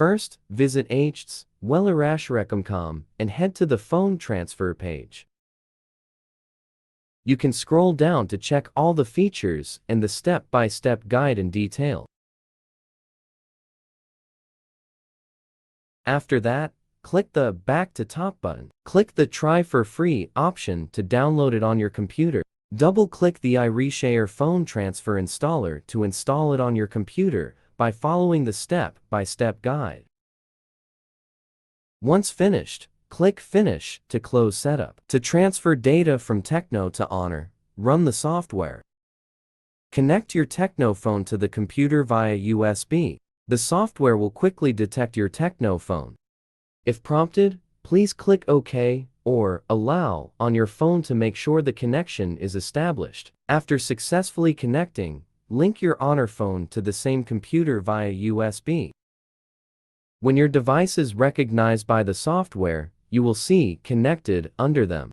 First, visit iReaShare.com and head to the phone transfer page. You can scroll down to check all the features and the step-by-step guide in detail. After that, click the Back to Top button. Click the Try for Free option to download it on your computer. Double-click the iReaShare phone transfer installer to install it on your computer by following the step-by-step guide. Once finished, click Finish to close setup. To transfer data from TECNO to Honor, run the software. Connect your TECNO phone to the computer via USB. The software will quickly detect your TECNO phone. If prompted, please click OK or Allow on your phone to make sure the connection is established. After successfully connecting, link your Honor phone to the same computer via USB. When your device is recognized by the software, you will see Connected under them.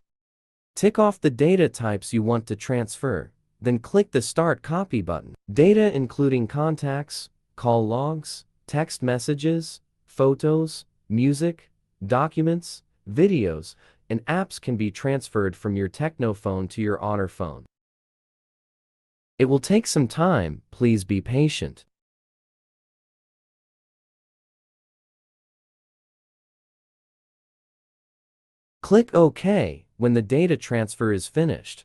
Tick off the data types you want to transfer, then click the Start Copy button. Data including contacts, call logs, text messages, photos, music, documents, videos, and apps can be transferred from your TECNO phone to your Honor phone. It will take some time, please be patient. Click OK when the data transfer is finished.